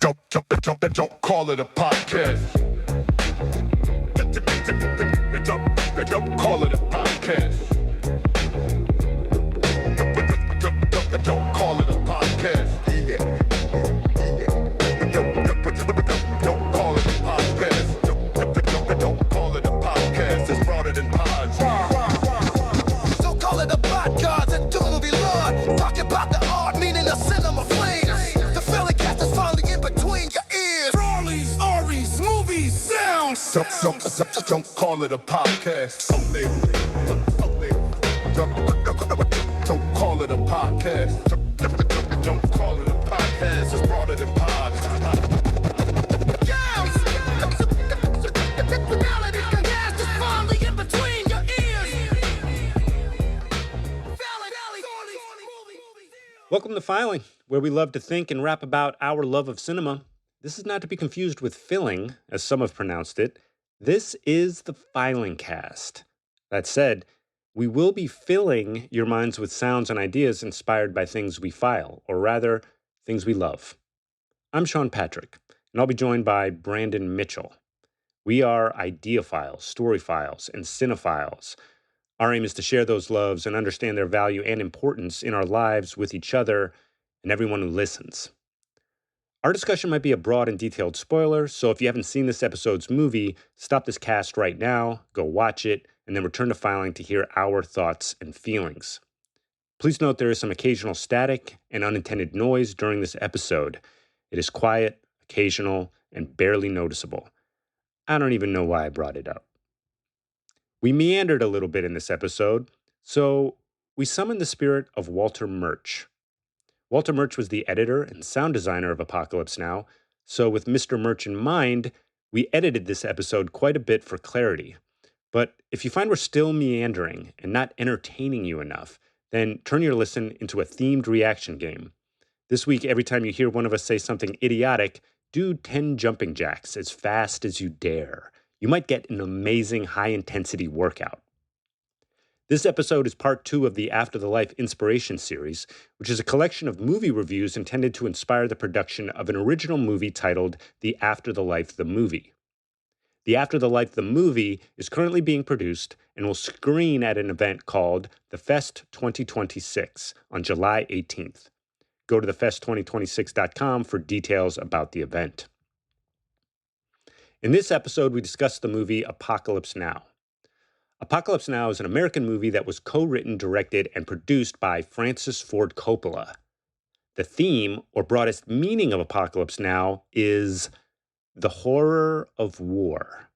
Don't call it a podcast. Don't call it a podcast. Don't call it a podcast. Don't call it a podcast. Don't call it a podcast. It's broader than pods. Don't call it a podcast and do movie lord. Talk about the art, meaning the cinema flames. The Philly cast is finally in between your ears. Brawlies, Aries, movies, sounds. Don't call it a podcast. Don't call it a podcast. Don't call it a podcast. It's broader than pods. Reality cast is finally in between your ears. Welcome to Filing, where we love to think and rap about our love of cinema. This is not to be confused with filling, as some have pronounced it. This is the Filing Cast. That said, we will be filling your minds with sounds and ideas inspired by things we file, or rather, things we love. I'm Sean Patrick, and I'll be joined by Brandon Mitchell. We are ideaphiles, storyphiles, and cinephiles. Our aim is to share those loves and understand their value and importance in our lives with each other and everyone who listens. Our discussion might be a broad and detailed spoiler, so if you haven't seen this episode's movie, stop this cast right now, go watch it, and then return to Filing to hear our thoughts and feelings. Please note there is some occasional static and unintended noise during this episode. It is quiet, occasional, and barely noticeable. I don't even know why I brought it up. We meandered a little bit in this episode, so we summoned the spirit of Walter Murch. Walter Murch was the editor and sound designer of Apocalypse Now, so with Mr. Murch in mind, we edited this episode quite a bit for clarity. But if you find we're still meandering and not entertaining you enough, then turn your listen into a themed reaction game. This week, every time you hear one of us say something idiotic, do 10 jumping jacks as fast as you dare. You might get an amazing high-intensity workout. This episode is part 2 of the After the Life Inspiration series, which is a collection of movie reviews intended to inspire the production of an original movie titled The After the Life the Movie. The After the Life the Movie is currently being produced and will screen at an event called The Fest 2026 on July 18th. Go to thefest2026.com for details about the event. In this episode, we discuss the movie Apocalypse Now. Apocalypse Now is an American movie that was co-written, directed, and produced by Francis Ford Coppola. The theme, or broadest meaning of Apocalypse Now, is the horror of war.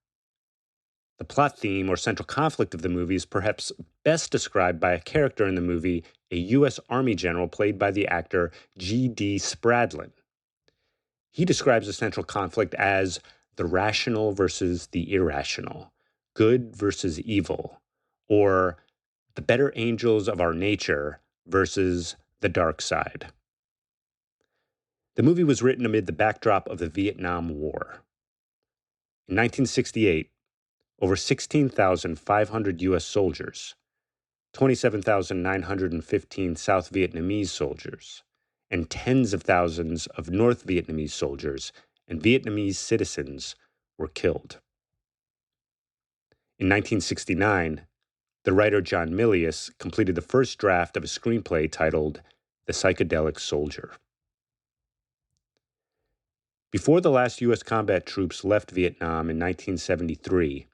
The plot theme or central conflict of the movie is perhaps best described by a character in the movie, a U.S. Army general played by the actor G.D. Spradlin. He describes the central conflict as the rational versus the irrational, good versus evil, or the better angels of our nature versus the dark side. The movie was written amid the backdrop of the Vietnam War. In 1968, over 16,500 U.S. soldiers, 27,915 South Vietnamese soldiers, and tens of thousands of North Vietnamese soldiers and Vietnamese citizens were killed. In 1969, the writer John Milius completed the first draft of a screenplay titled The Psychedelic Soldier. Before the last U.S. combat troops left Vietnam in 1973,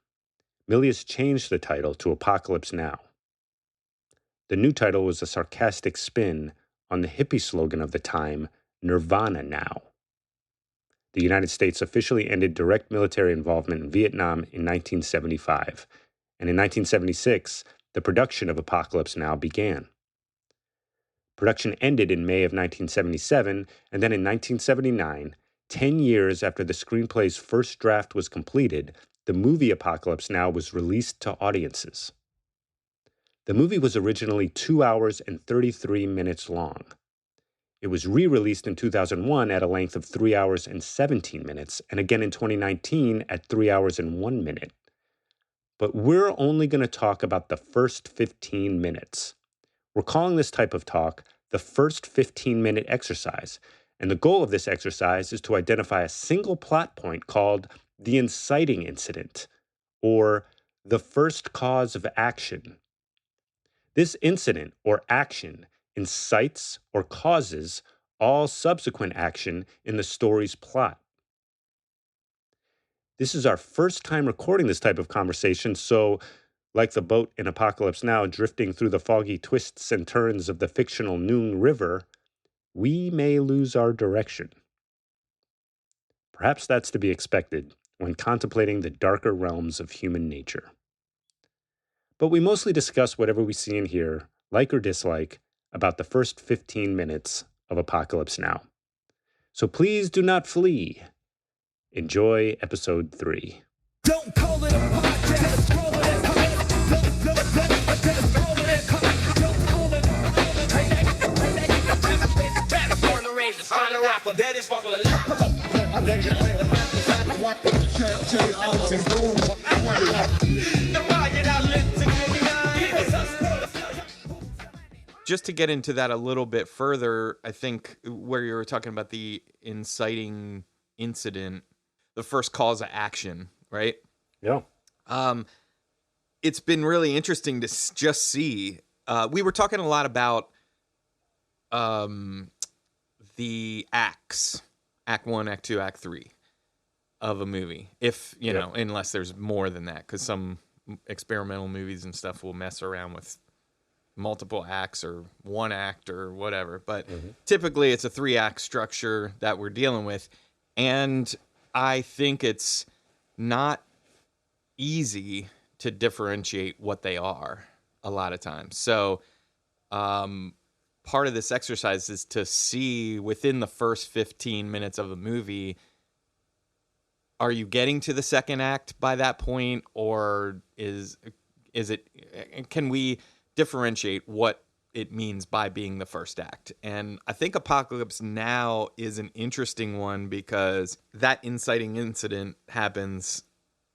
Milius changed the title to Apocalypse Now. The new title was a sarcastic spin on the hippie slogan of the time, Nirvana Now. The United States officially ended direct military involvement in Vietnam in 1975, and in 1976, the production of Apocalypse Now began. Production ended in May of 1977, and then in 1979, 10 years after the screenplay's first draft was completed, the movie Apocalypse Now was released to audiences. The movie was originally 2 hours and 33 minutes long. It was re-released in 2001 at a length of 3 hours and 17 minutes, and again in 2019 at 3 hours and 1 minute. But we're only going to talk about the first 15 minutes. We're calling this type of talk the first 15-minute exercise, And the goal of this exercise is to identify a single plot point called the inciting incident, or the first cause of action. This incident or action incites or causes all subsequent action in the story's plot. This is our first time recording this type of conversation, so like the boat in Apocalypse Now drifting through the foggy twists and turns of the fictional Noon River, we may lose our direction. Perhaps that's to be expected when contemplating the darker realms of human nature. But we mostly discuss whatever we see and hear, like or dislike, about the first 15 minutes of Apocalypse Now. So please do not flee. Enjoy episode 3. Don't call it a podcast. Call it a podcast. Don't call it a podcast. Don't call it Just to get into that a little bit further, I think where you were talking about the inciting incident, the first cause of action, right? Yeah. It's been really interesting to just see. We were talking a lot about the acts, Act 1, Act 2, Act 3 of a movie. If, you know, unless there's more than that, because some experimental movies and stuff will mess around with multiple acts or one act or whatever. But typically it's a 3-act structure that we're dealing with. And I think it's not easy to differentiate what they are a lot of times. So part of this exercise is to see within the first 15 minutes of a movie, are you getting to the second act by that point, or is it, can we differentiate what it means by being the first act? And I think Apocalypse Now is an interesting one because that inciting incident happens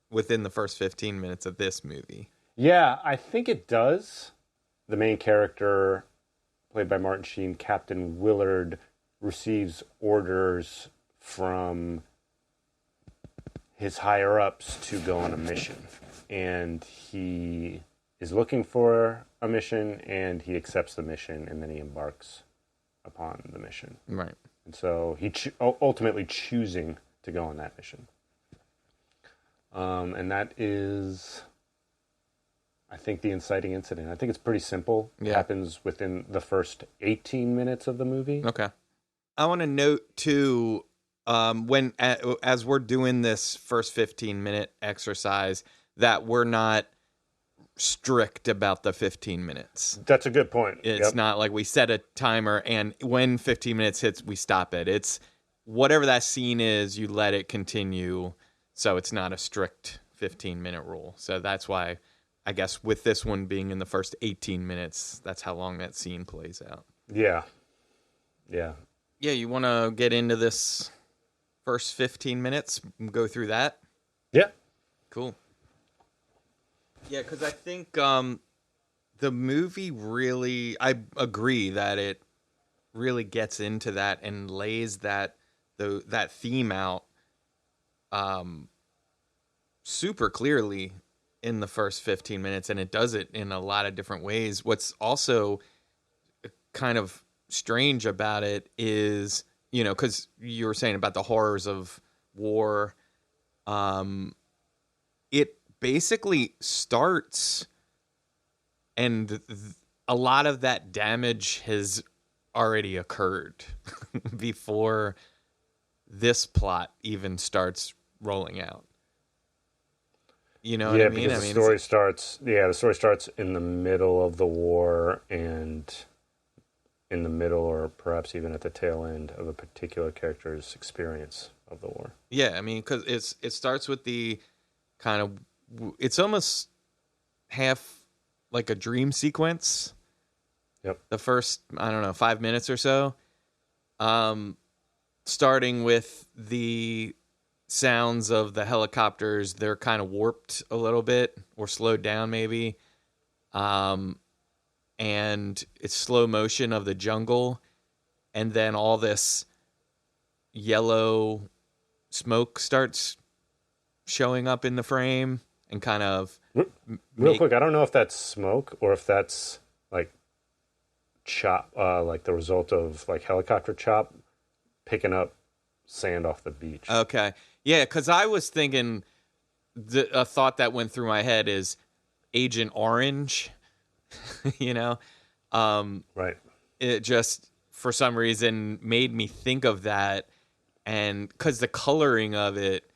within the first 15 minutes of this movie. Yeah, I think it does. The main character, played by Martin Sheen, Captain Willard, receives orders from his higher-ups to go on a mission. And he is looking for a mission, and he accepts the mission, and then he embarks upon the mission. Right. And so he ultimately choosing to go on that mission. And that is, I think, the inciting incident. I think it's pretty simple. It happens within the first 18 minutes of the movie. Okay. I want to note, too, when as we're doing this first 15-minute exercise, that we're not strict about the 15 minutes. That's a good point. It's not like we set a timer and when 15 minutes hits, we stop it. It's whatever that scene is, you let it continue. So it's not a strict 15-minute rule. So that's why, I guess, with this one being in the first 18 minutes, that's how long that scene plays out. Yeah. Yeah. Yeah, you want to get into this first 15 minutes and go through that? Yeah. Cool. Yeah, because I think the movie really, I agree that it really gets into that and lays that theme out super clearly in the first 15 minutes, and it does it in a lot of different ways. What's also kind of strange about it is, you know, because you were saying about the horrors of war, it basically starts, and a lot of that damage has already occurred before this plot even starts rolling out. You know what I mean? Because the story starts in the middle of the war and in the middle or perhaps even at the tail end of a particular character's experience of the war. Yeah, I mean, because it starts with the kind of, it's almost half like a dream sequence. Yep. The first, 5 minutes or so. Starting with the sounds of the helicopters, they're kind of warped a little bit or slowed down maybe. And it's slow motion of the jungle. And then all this yellow smoke starts showing up in the frame and kind of Real quick, I don't know if that's smoke or if that's like chop, like the result of like helicopter chop picking up sand off the beach. Okay. Yeah, because I was thinking a thought that went through my head is Agent Orange, you know? Right. It just, for some reason, made me think of that. And because the coloring of it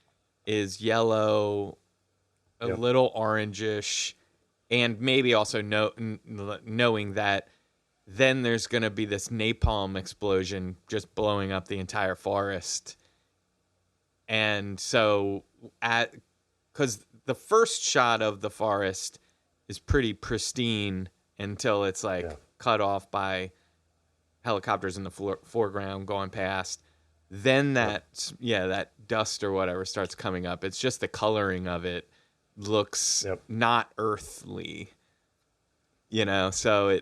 is yellow, a Yep. little orangish, and maybe also knowing that then there's going to be this napalm explosion just blowing up the entire forest. And so, because the first shot of the forest is pretty pristine until it's like cut off by helicopters in the foreground going past. Then that dust or whatever starts coming up. It's just the coloring of it looks not earthly, so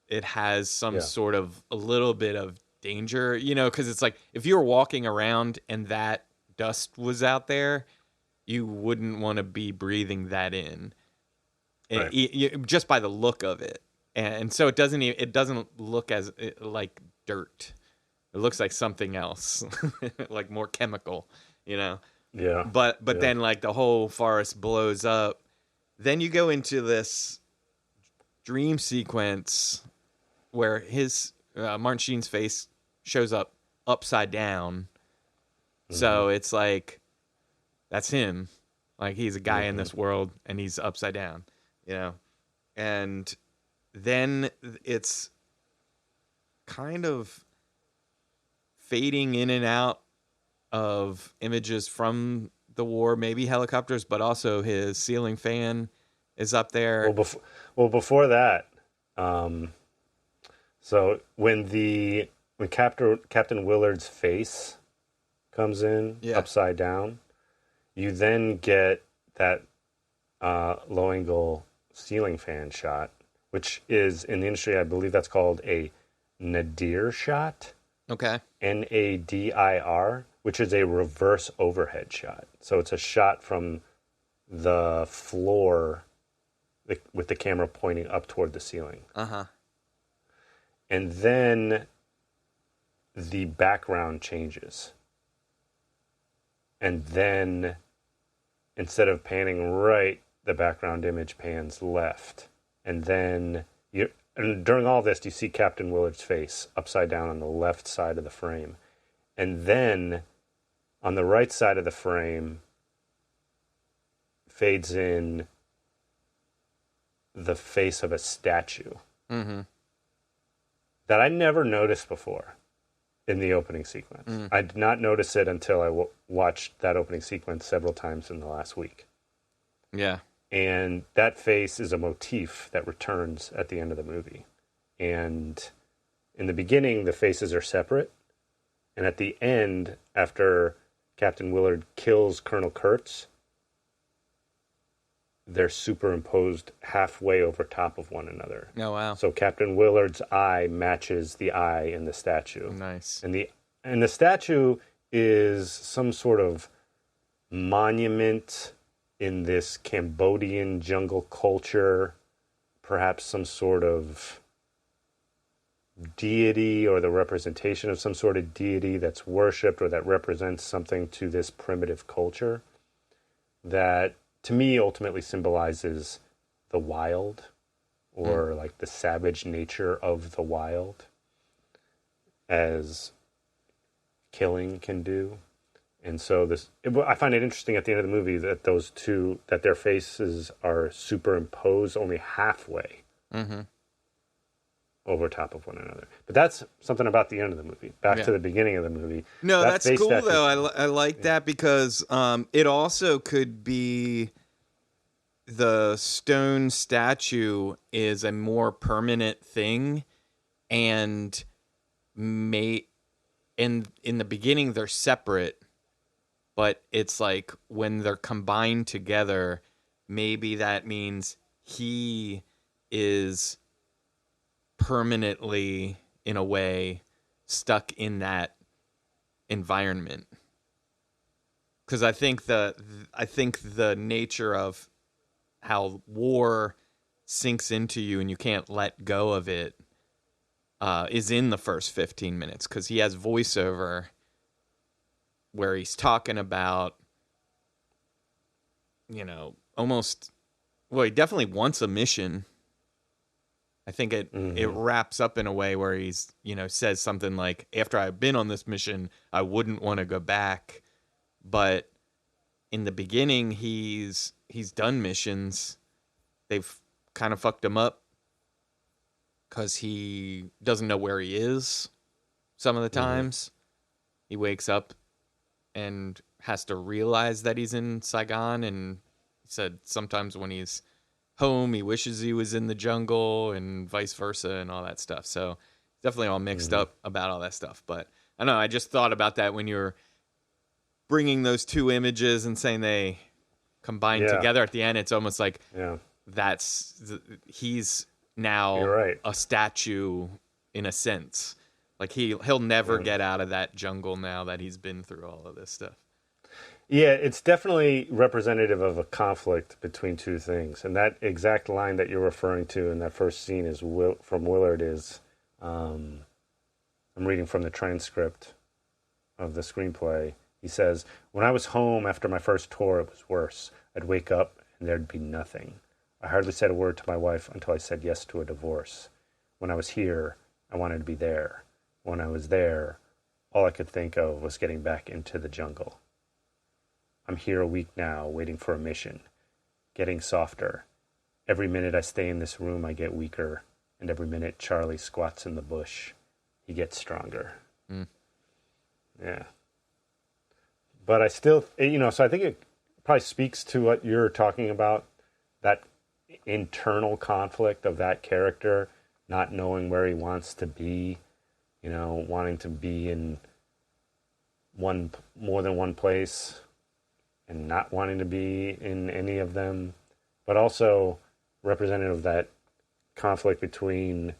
it has some sort of a little bit of danger, because it's like if you were walking around and that dust was out there, you wouldn't want to be breathing that in, just by the look of it. And so it doesn't look as like dirt. It looks like something else, like more chemical, Yeah. But then like the whole forest blows up. Then you go into this dream sequence where his Martin Sheen's face shows up upside down. Mm-hmm. So it's like that's him. Like he's a guy in this world and he's upside down, And then it's kind of fading in and out of images from the war, maybe helicopters, but also his ceiling fan is up there. Before that, so when Captain Willard's face comes in upside down, you then get that low angle ceiling fan shot, which is in the industry, I believe that's called a nadir shot. Okay. NADIR, which is a reverse overhead shot. So it's a shot from the floor with the camera pointing up toward the ceiling. Uh-huh. And then the background changes. And then instead of panning right, the background image pans left. And then and during all this, you see Captain Willard's face upside down on the left side of the frame. And then on the right side of the frame fades in the face of a statue. Mm-hmm. That I never noticed before in the opening sequence. Mm. I did not notice it until I watched that opening sequence several times in the last week. Yeah. And that face is a motif that returns at the end of the movie. And in the beginning, the faces are separate. And at the end, after Captain Willard kills Colonel Kurtz, they're superimposed halfway over top of one another. Oh, wow. So Captain Willard's eye matches the eye in the statue. Nice. And the statue is some sort of monument in this Cambodian jungle culture, perhaps some sort of deity or the representation of some sort of deity that's worshipped or that represents something to this primitive culture that, to me, ultimately symbolizes the wild or like the savage nature of the wild as killing can do. And so I find it interesting at the end of the movie that those two, that their faces are superimposed only halfway over top of one another. But that's something about the end of the movie. Back to the beginning of the movie. No, that's cool though. I like that because it also could be the stone statue is a more permanent thing, and in the beginning they're separate. But it's like when they're combined together, maybe that means he is permanently, in a way, stuck in that environment. Because I think the nature of how war sinks into you and you can't let go of it is in the first 15 minutes, because he has voiceover where he's talking about, almost, well, he definitely wants a mission. I think it wraps up in a way where he's, says something like, after I've been on this mission, I wouldn't want to go back. But in the beginning, he's done missions. They've kind of fucked him up because he doesn't know where he is some of the times. He wakes up and has to realize that he's in Saigon, and he said sometimes when he's home, he wishes he was in the jungle, and vice versa, and all that stuff. So definitely all mixed up about all that stuff. But I don't know, I just thought about that when you're bringing those two images and saying they combine together at the end. It's almost like he's now a statue in a sense. Like he'll never get out of that jungle now that he's been through all of this stuff. Yeah, it's definitely representative of a conflict between two things. And that exact line that you're referring to in that first scene is from Willard is, I'm reading from the transcript of the screenplay. He says, "When I was home after my first tour, it was worse. I'd wake up and there'd be nothing. I hardly said a word to my wife until I said yes to a divorce. When I was here, I wanted to be there. When I was there, all I could think of was getting back into the jungle. I'm here a week now, waiting for a mission, getting softer. Every minute I stay in this room, I get weaker, and every minute Charlie squats in the bush, he gets stronger." Yeah. But I still, so I think it probably speaks to what you're talking about, that internal conflict of that character, not knowing where he wants to be, wanting to be in more than one place and not wanting to be in any of them, but also representative of that conflict between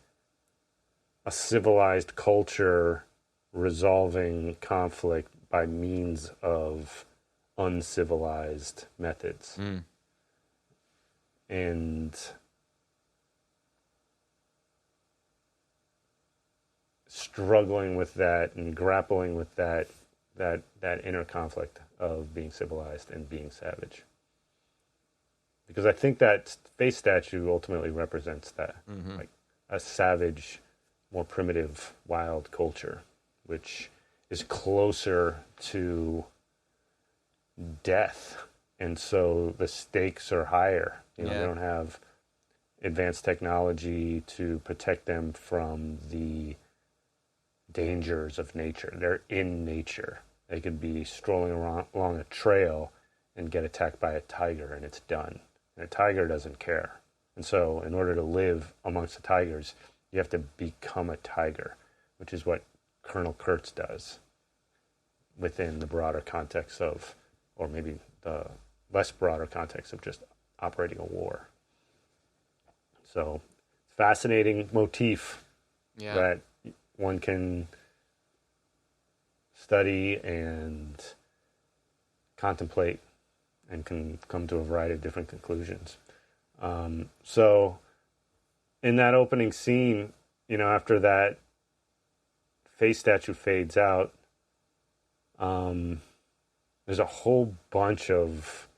a civilized culture resolving conflict by means of uncivilized methods. And struggling with that and grappling with that inner conflict of being civilized and being savage. Because I think that face statue ultimately represents that, like a savage, more primitive, wild culture, which is closer to death. And so the stakes are higher. They don't have advanced technology to protect them from the dangers of nature. They're in nature. They could be strolling along a trail and get attacked by a tiger, and it's done. And a tiger doesn't care. And so in order to live amongst the tigers, you have to become a tiger, which is what Colonel Kurtz does within the broader context of, or maybe the less broader context of just operating a war. So, fascinating motif that one can study and contemplate and can come to a variety of different conclusions. So, in that opening scene, after that face statue fades out, there's a whole bunch of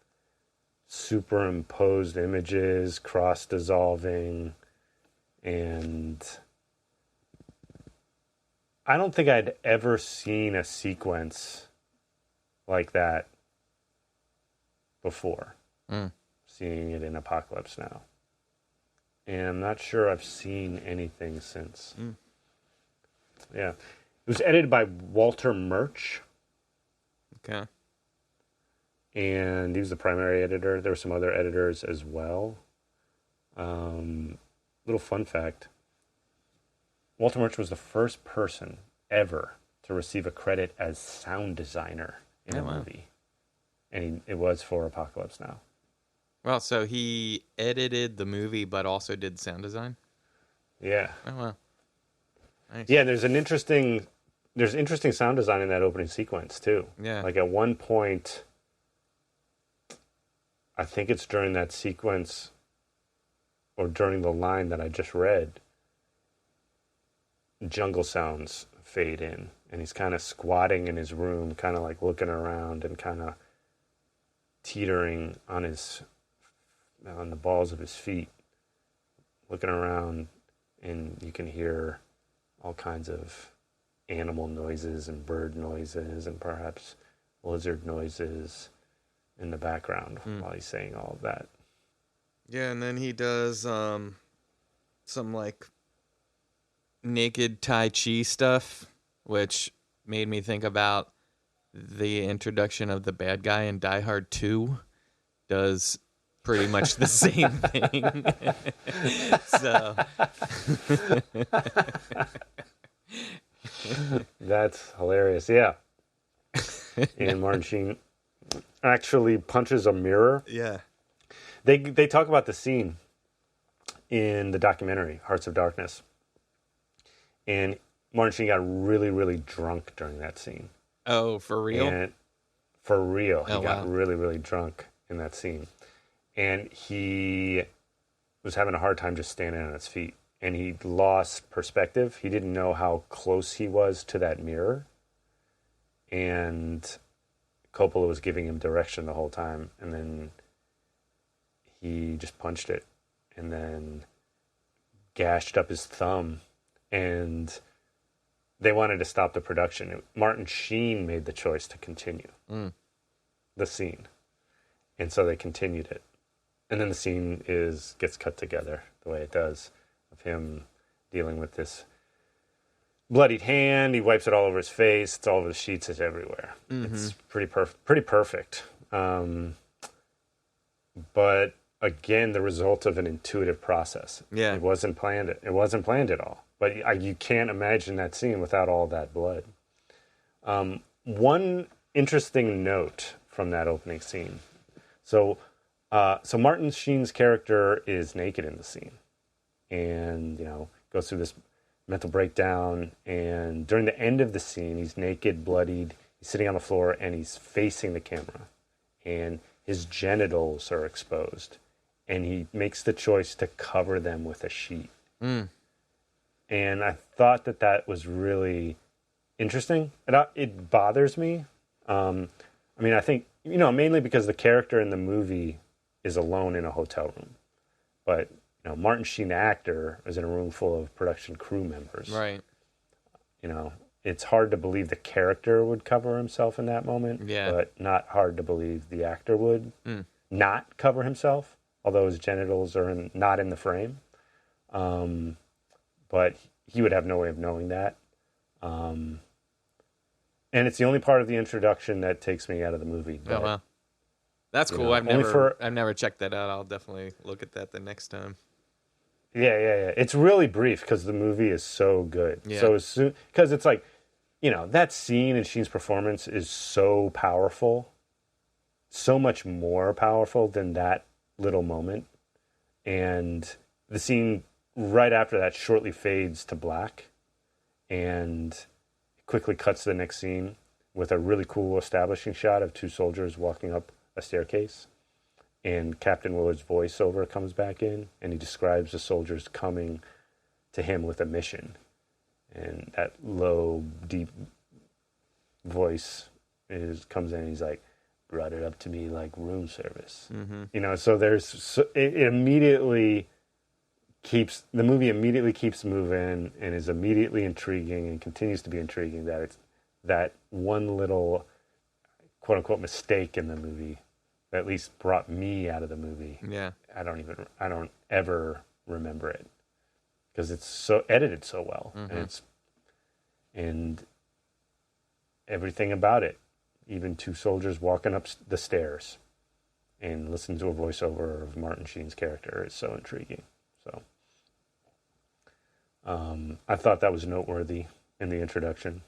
superimposed images, cross-dissolving, and I don't think I'd ever seen a sequence like that before, seeing it in Apocalypse Now. And I'm not sure I've seen anything since. Yeah. It was edited by Walter Murch. Okay. And he was the primary editor. There were some other editors as well. Little fun fact. Walter Murch was the first person ever to receive a credit as sound designer in a movie. And it was for Apocalypse Now. Well, so he edited the movie, but also did sound design? Yeah. Oh, wow. Nice. Yeah, there's an interesting there's interesting sound design in that opening sequence too. Yeah. Like at one point, I think it's during that sequence or during the line that I just read, jungle sounds fade in, and he's kind of squatting in his room, kind of like looking around and kind of teetering on the balls of his feet, looking around, and you can hear all kinds of animal noises and bird noises and perhaps lizard noises in the background while he's saying all of that. Yeah, and then he does some like naked Tai Chi stuff, which made me think about the introduction of the bad guy in Die Hard 2 does pretty much the same thing. So That's hilarious. Yeah. And Martin Sheen actually punches a mirror. yeah. They talk about the scene in the documentary Hearts of Darkness, and Martin Sheen got really, really drunk during that scene. Oh, for real? And for real, he Oh, got wow. really, really drunk in that scene, and he was having a hard time just standing on his feet, and he lost perspective. He didn't know how close he was to that mirror, and Coppola was giving him direction the whole time, and then he just punched it and then gashed up his thumb, and they wanted to stop the production. Martin Sheen made the choice to continue the scene, and so they continued it. And then the scene gets cut together the way it does, of him dealing with this bloodied hand. He wipes it all over his face. It's all over the sheets. It's everywhere. It's pretty perfect. But again, the result of an intuitive process. Yeah. It wasn't planned. It wasn't planned at all. But you can't imagine that scene without all that blood. One interesting note from that opening scene. So Martin Sheen's character is naked in the scene, and goes through this mental breakdown. And during the end of the scene, he's naked, bloodied. He's sitting on the floor, and he's facing the camera, and his genitals are exposed, and he makes the choice to cover them with a sheet. And I thought that was really interesting. It bothers me. I think, mainly because the character in the movie is alone in a hotel room. But, Martin Sheen, the actor, is in a room full of production crew members. Right. It's hard to believe the character would cover himself in that moment. Yeah. But not hard to believe the actor would not cover himself, although his genitals are not in the frame. But he would have no way of knowing that. And it's the only part of the introduction that takes me out of the movie. But, Oh, wow. That's cool. I've never checked that out. I'll definitely look at that the next time. Yeah. It's really brief because the movie is so good. Yeah. So as soon, because it's like, that scene in Sheen's performance is so powerful, so much more powerful than that little moment. And the scene right after that shortly fades to black, and quickly cuts to the next scene with a really cool establishing shot of two soldiers walking up a staircase. And Captain Willard's voiceover comes back in, and he describes the soldiers coming to him with a mission. And that low, deep voice comes in, and he's like, brought it up to me like room service. So it immediately the movie immediately keeps moving and is immediately intriguing and continues to be intriguing. That it's that one little quote unquote mistake in the movie that at least brought me out of the movie. Yeah. I don't ever remember it because it's so edited so well, and everything about it, even two soldiers walking up the stairs and listening to a voiceover of Martin Sheen's character is so intriguing. So I thought that was noteworthy in the introduction.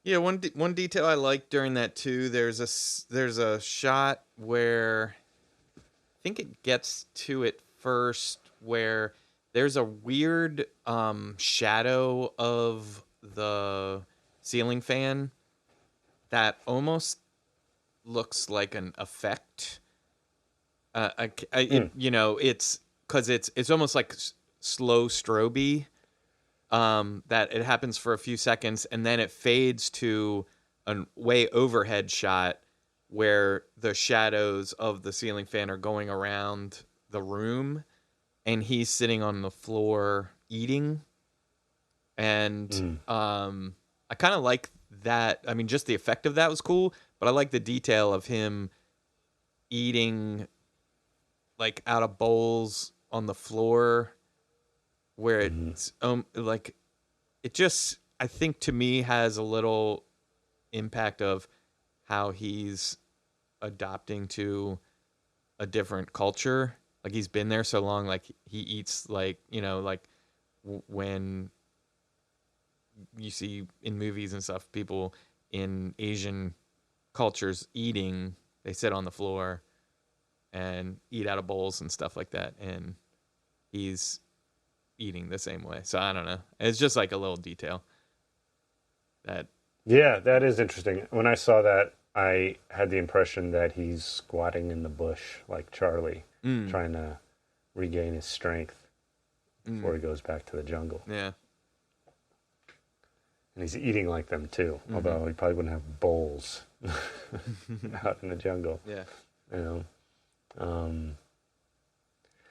Yeah, one detail I liked during that too. There's a shot where I think it gets to it first, where there's a weird shadow of the ceiling fan that almost looks like an effect. You know, it's because it's almost like slow strobe. That it happens for a few seconds and then it fades to a way overhead shot where the shadows of the ceiling fan are going around the room, and he's sitting on the floor eating. And I kind of like that. I mean, just the effect of that was cool, but I like the detail of him eating like out of bowls on the floor where it's like it just, I think, to me has a little impact of how he's adopting to a different culture. Like he's been there so long, like he eats like, you know, like when you see in movies and stuff, people in Asian cultures eating, they sit on the floor and eat out of bowls and stuff like that. And he's eating the same way. So I don't know. It's just like a little detail that. Yeah, that is interesting. When I saw that, I had the impression that he's squatting in the bush like Charlie, trying to regain his strength before he goes back to the jungle. Yeah. And he's eating like them too, although he probably wouldn't have bowls out in the jungle. Yeah. You know.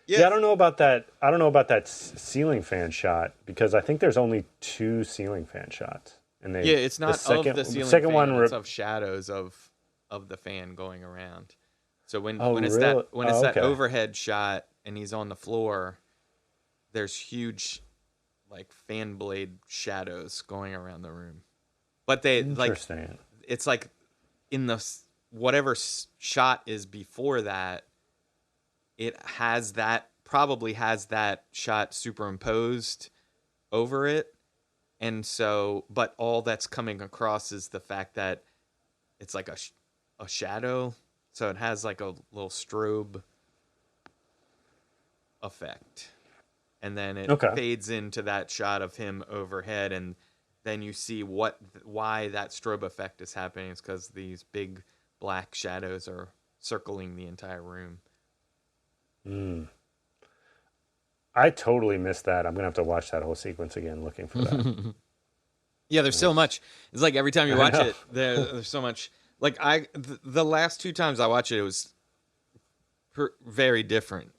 Yeah, I don't know about that. I don't know about that ceiling fan shot because I think there's only 2 ceiling fan shots, and it's not of the ceiling second fan. one It's of shadows of the fan going around. So when it's really? that Okay. overhead shot and he's on the floor, there's huge like fan blade shadows going around the room. But they like it's like in the whatever shot is before that. It has that, probably has that shot superimposed over it. And so, but all that's coming across is the fact that it's like a shadow. So it has like a little strobe effect. And then it fades into that shot of him overhead. And then you see why that strobe effect is happening. It's because these big black shadows are circling the entire room. I totally missed that. I'm gonna have to watch that whole sequence again, looking for that. Yeah, there's so much. It's like every time you watch it, there's so much. Like the last 2 times I watched it, it was very different.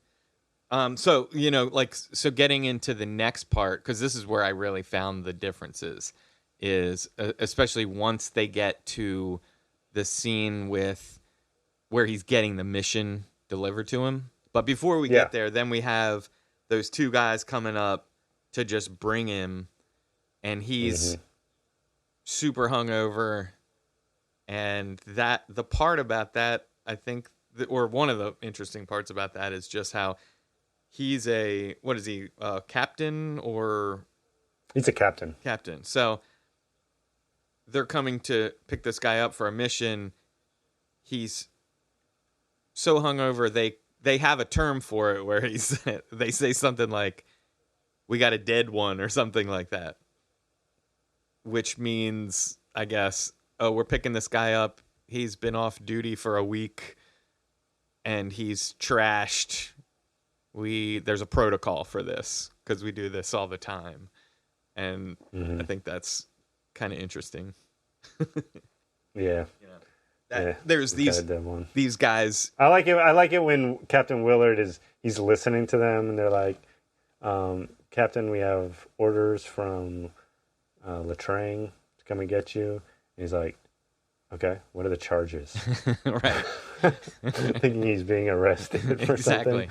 So you know, like so getting into the next part, because this is where I really found the differences, is especially once they get to the scene with where he's getting the mission delivered to him. But before we get there, then we have those 2 guys coming up to just bring him, and he's super hungover. And that the part about that, I think, or one of the interesting parts about that is just how he's what is he, captain or? He's a captain. Captain. So they're coming to pick this guy up for a mission. He's so hungover, they have a term for it where they say something like, "We got a dead one" or something like that, which means, I guess, oh, we're picking this guy up. He's been off duty for a week and he's trashed. There's a protocol for this because we do this all the time, and I think that's kind of interesting. Yeah. There's these guys. I like it when Captain Willard he's listening to them and they're like, Captain, we have orders from Latrang to come and get you. And he's like, okay, what are the charges? Right. Thinking he's being arrested for something.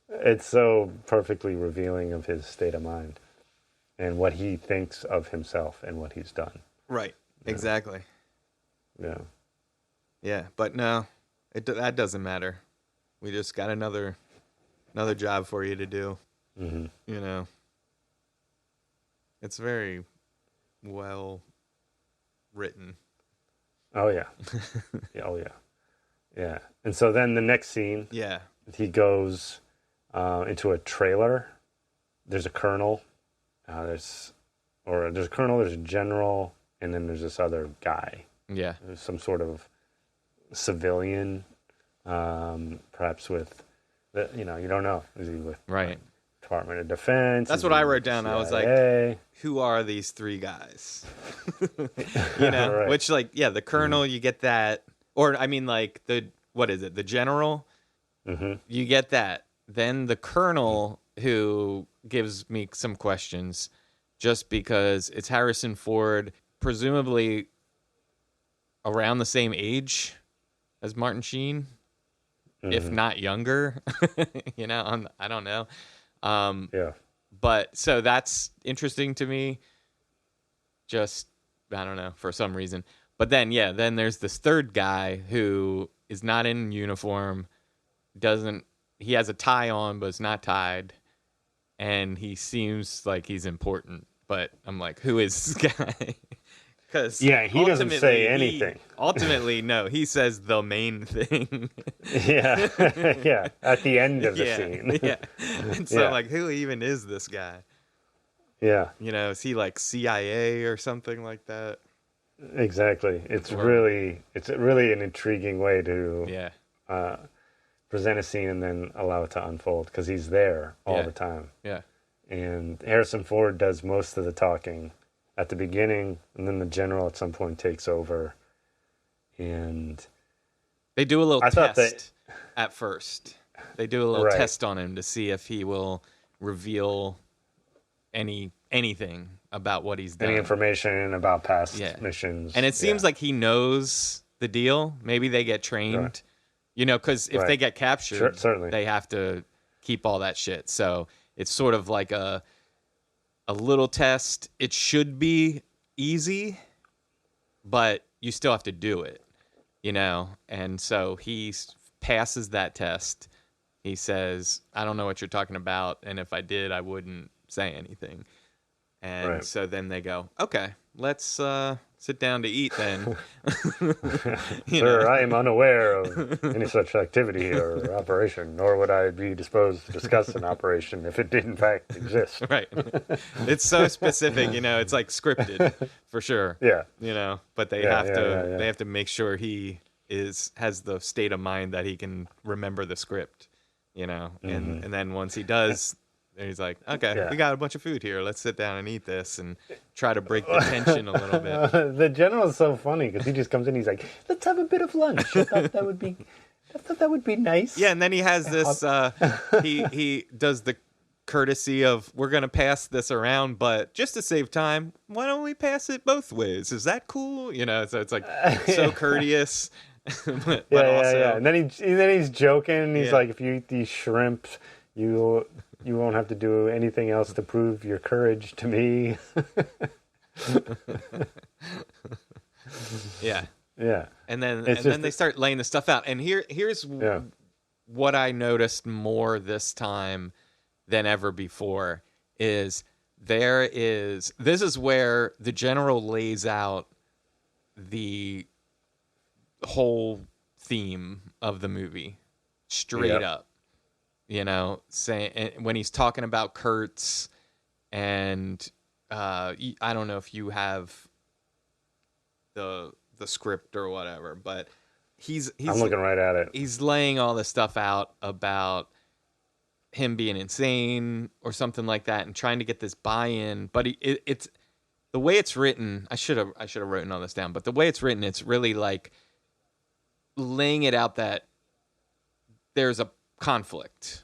It's so perfectly revealing of his state of mind and what he thinks of himself and what he's done. Right. Yeah. Exactly. Yeah. Yeah, but no, that doesn't matter. We just got another job for you to do. You know, it's very well written. Oh yeah. Yeah. And so then the next scene, he goes into a trailer. There's a colonel. There's a colonel. There's a general. and then there's this other guy. Yeah. There's some sort of civilian, perhaps with, you don't know. Is he with Right. Department of Defense? That's Is what he I with wrote down. I was like, CIA? who are these three guys? Right. Which, like, yeah, the colonel, you get that. Or, I mean, like, what is it? The general? Mm-hmm. You get that. Then the colonel, who gives me some questions, just because it's Harrison Ford, presumably around the same age as Martin Sheen, if not younger. I don't know. Yeah. But so that's interesting to me. Just, I don't know, for some reason. But then, then there's this third guy who is not in uniform, he has a tie on, but it's not tied. And he seems like he's important. But I'm like, who is this guy? Because he doesn't say anything. Ultimately, no, he says the main thing. Yeah. Yeah. At the end of the scene. Yeah. And so, like, who even is this guy? Yeah. Is he like CIA or something like that? Exactly. It's really an intriguing way to present a scene and then allow it to unfold, because he's there all the time. Yeah. And Harrison Ford does most of the talking at the beginning, and then the general at some point takes over. And they do a little test at first. They do a little test on him to see if he will reveal anything about what he's done. Any information about past missions. And it seems like he knows the deal. Maybe they get trained, because if they get captured, certainly they have to keep all that shit. So it's sort of like a little test. It should be easy, but you still have to do it, And so he passes that test. He says, I don't know what you're talking about, and if I did, I wouldn't say anything. And so then they go, okay, let's sit down to eat then. Sir, I am unaware of any such activity or operation, nor would I be disposed to discuss an operation if it did in fact exist. Right. It's so specific, it's like scripted for sure. Yeah. But they they have to make sure he has the state of mind that he can remember the script, and then once he does, he's like, okay, we got a bunch of food here. Let's sit down and eat this and try to break the tension a little bit. The general is so funny because he just comes in. He's like, let's have a bit of lunch. I thought that would be nice. Yeah, and then he has this. He does the courtesy of, we're gonna pass this around, but just to save time, why don't we pass it both ways? Is that cool? So it's like so courteous. but also, And then he's joking. He's like, if you eat these shrimp, you won't have to do anything else to prove your courage to me. Yeah. And then they start laying the stuff out. And here's what I noticed more this time than ever before is this is where the general lays out the whole theme of the movie straight up. Saying when he's talking about Kurtz, and I don't know if you have the script or whatever, but he's I'm looking right at it. He's laying all this stuff out about him being insane or something like that, and trying to get this buy-in. But it's the way it's written. I should have written all this down, but the way it's written, it's really like laying it out that there's a conflict.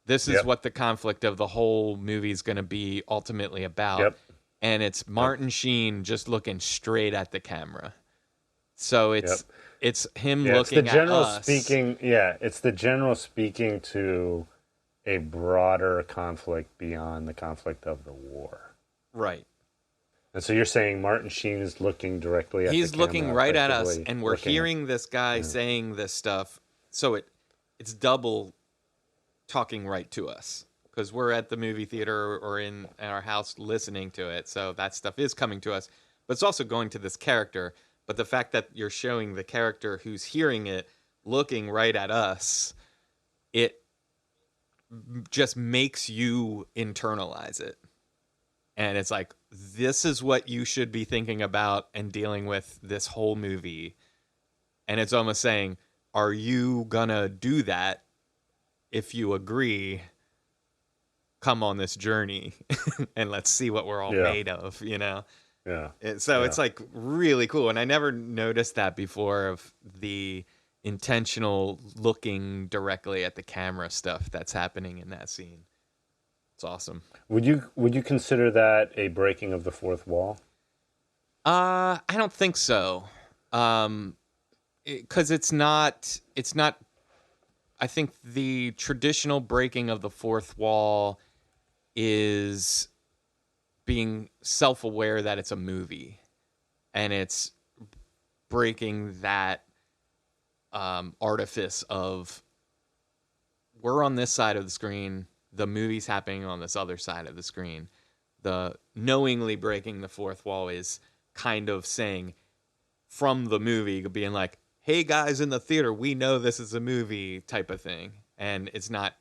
This is what the conflict of the whole movie is going to be ultimately about. And it's Martin Sheen just looking straight at the camera. So it's him looking at us. It's the general speaking to a broader conflict beyond the conflict of the war. Right. And so you're saying Martin Sheen is looking directly at the camera. He's looking right at us, and we're hearing this guy saying this stuff. So it's double talking right to us, because we're at the movie theater or in our house listening to it. So that stuff is coming to us, but it's also going to this character. But the fact that you're showing the character who's hearing it looking right at us, it just makes you internalize it. And it's like, this is what you should be thinking about and dealing with this whole movie. And it's almost saying, are you gonna do that? If you agree, come on this journey and let's see what we're all made of, you know? Yeah. So Yeah. it's like really cool. And I never noticed that before, of the intentional looking directly at the camera stuff that's happening in that scene. It's awesome. Would you consider that a breaking of the fourth wall? I don't think so. 'Cause it's not, I think the traditional breaking of the fourth wall is being self-aware that it's a movie, and it's breaking that artifice of, we're on this side of the screen, the movie's happening on this other side of the screen. The knowingly breaking the fourth wall is kind of saying, from the movie, being like, hey guys in the theater, we know this is a movie, type of thing. And it's not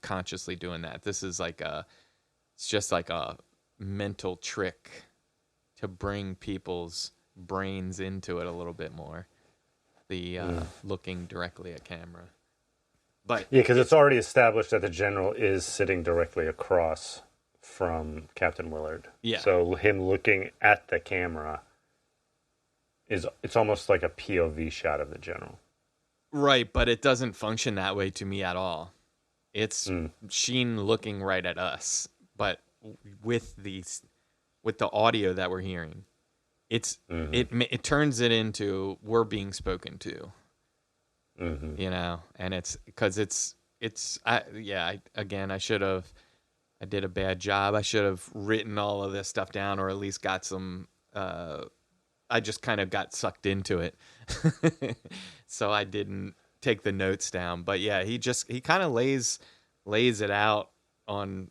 consciously doing that. This is it's just like a mental trick to bring people's brains into it a little bit more. The looking directly at camera. But Yeah, because it's already established that the general is sitting directly across from Captain Willard. Yeah. So him looking at the camera it's almost like a POV shot of the general. right, but it doesn't function that way to me at all. It's Sheen looking right at us, but with the audio that we're hearing, it turns it into, we're being spoken to. You know, and it's because I did a bad job. I should have written all of this stuff down, or at least got some. I just kind of got sucked into it, so I didn't take the notes down. But yeah, he kind of lays it out on.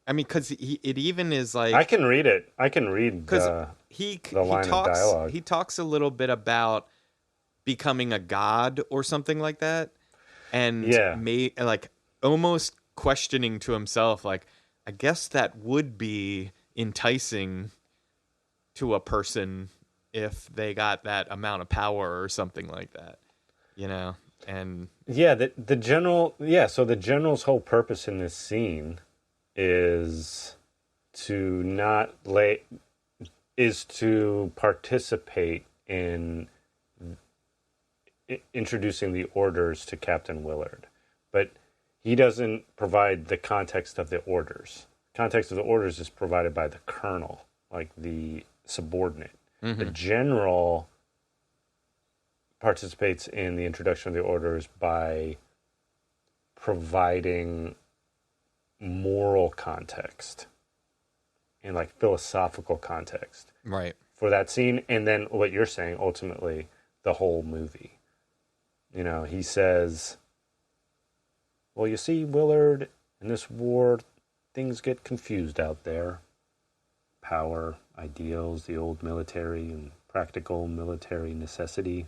I mean, because it even is like, I can read it. I can read the line of dialogue. He talks a little bit about becoming a god or something like that, and like almost questioning to himself, like, I guess that would be enticing to a person if they got that amount of power or something like that, you know. And the general, so the general's whole purpose in this scene is to participate in introducing the orders to Captain Willard, but he doesn't provide the context of the orders. Context of the orders is provided by the colonel, like the subordinate. The general participates in the introduction of the orders by providing moral context and like philosophical context, right, for that scene, and then what you're saying, ultimately the whole movie. You know, he says, well, you see, Willard, in this war, things get confused out there. Power, ideals, the old military, and practical military necessity.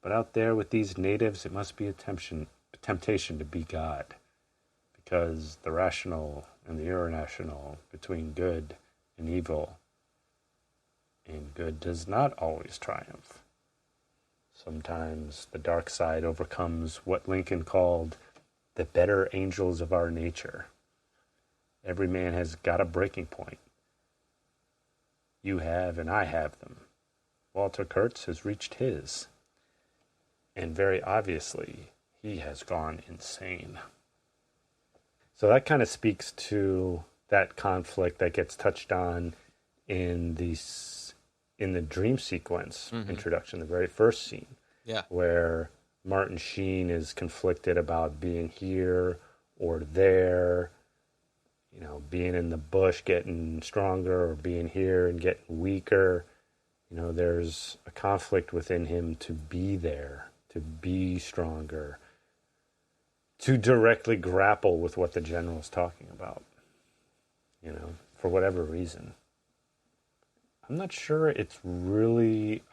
But out there with these natives, it must be a temptation to be God, because the rational and the irrational, between good and evil, and good does not always triumph. Sometimes the dark side overcomes what Lincoln called the better angels of our nature. Every man has got a breaking point. You have and I have them. Walter Kurtz has reached his. And very obviously, he has gone insane. So that kind of speaks to that conflict that gets touched on in the dream sequence introduction, the very first scene. Yeah. Where Martin Sheen is conflicted about being here or there, you know, being in the bush getting stronger or being here and getting weaker. You know, there's a conflict within him to be there, to be stronger, to directly grapple with what the general is talking about, you know, for whatever reason. I'm not sure it's really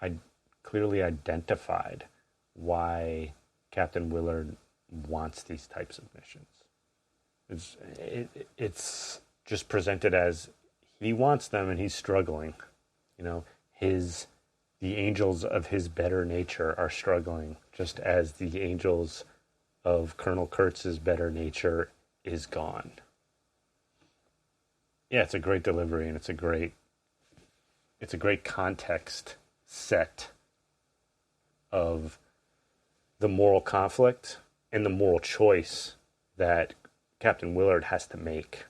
clearly identified why Captain Willard wants these types of missions. just presented as he wants them and he's struggling. You know, the angels of his better nature are struggling, just as the angels of Colonel Kurtz's better nature is gone. Yeah, it's a great delivery, and it's a great context set of the moral conflict and the moral choice that Captain Willard has to make.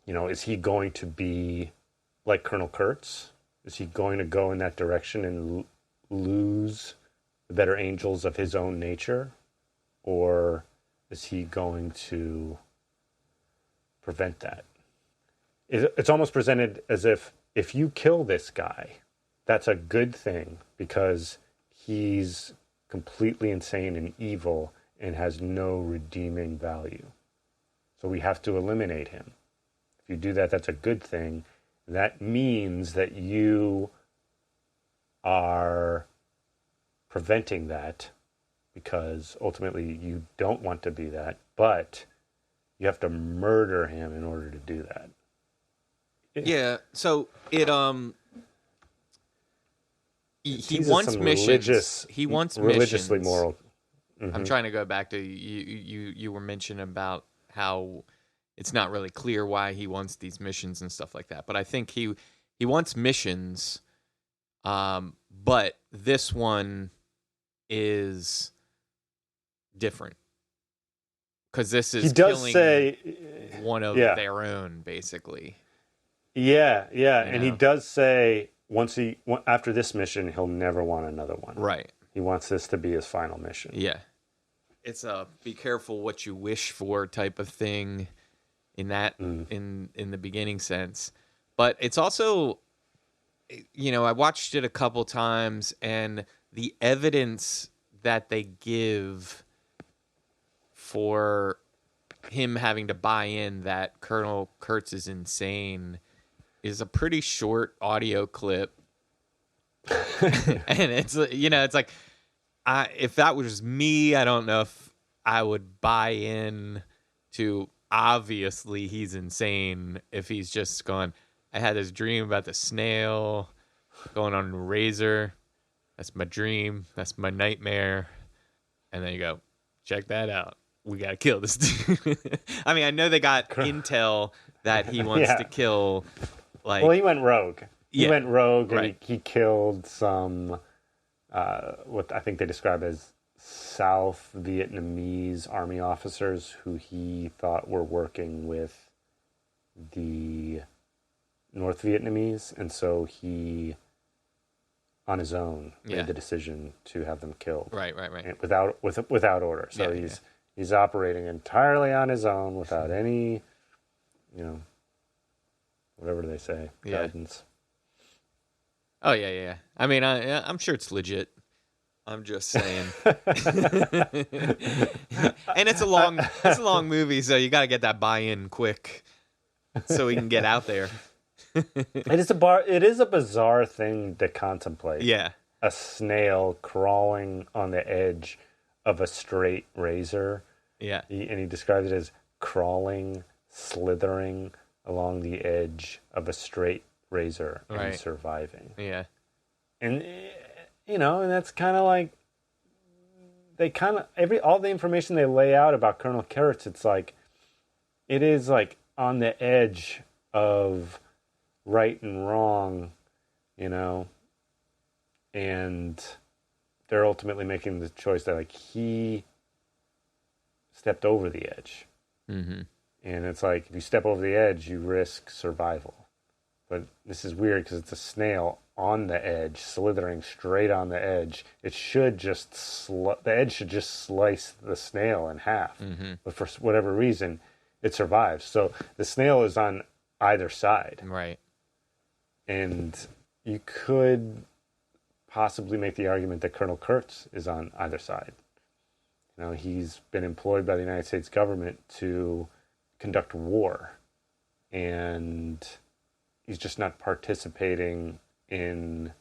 You know, is he going to be like Colonel Kurtz? Is he going to go in that direction and lose the better angels of his own nature? Or is he going to prevent that? It's almost presented as if you kill this guy, that's a good thing because he's completely insane and evil and has no redeeming value. So we have to eliminate him. If you do that, that's a good thing. That means that you are preventing that because ultimately you don't want to be that, but you have to murder him in order to do that. Yeah, so it he teases wants some missions. He wants religiously missions. moral. I'm trying to go back to you were mentioning about how it's not really clear why he wants these missions and stuff like that. But I think he wants missions, but this one is different because this is He does killing say one of yeah. their own, basically. Yeah, and he know? does say after this mission, he'll never want another one. Right. He wants this to be his final mission. Yeah. It's a be careful what you wish for type of thing in that in the beginning sense. But it's also, you know, I watched it a couple times and the evidence that they give for him having to buy in that Colonel Kurtz is insane is a pretty short audio clip. And it's, you know, it's like, if that was me, I don't know if I would buy in to obviously he's insane if he's just going, I had this dream about the snail going on a razor. That's my dream. That's my nightmare. And then you go, check that out. We got to kill this dude. I mean, I know they got intel that he wants to kill. Like, well, he went rogue. He went rogue and right. he killed some, what I think they describe as South Vietnamese army officers who he thought were working with the North Vietnamese. And so he, on his own, made the decision to have them killed. Right. And without order. So he's operating entirely on his own without any, you know, whatever they say, guidance. Oh yeah. I mean, I'm sure it's legit. I'm just saying. And it's a long movie, so you got to get that buy-in quick, so we can get out there. It is a bizarre thing to contemplate. Yeah, a snail crawling on the edge of a straight razor. Yeah, and he describes it as crawling, slithering along the edge of a straight razor and surviving. Yeah, and you know, and that's kind of like they kind of all the information they lay out about Colonel Kurtz. It's like it is like on the edge of right and wrong, you know, and they're ultimately making the choice that like he stepped over the edge. Mm-hmm. And it's like, if you step over the edge, you risk survival. But this is weird because it's a snail on the edge, slithering straight on the edge. It should just, the edge should just slice the snail in half. Mm-hmm. But for whatever reason, it survives. So the snail is on either side. Right. And you could possibly make the argument that Colonel Kurtz is on either side. You know, he's been employed by the United States government to conduct war, and he's just not participating in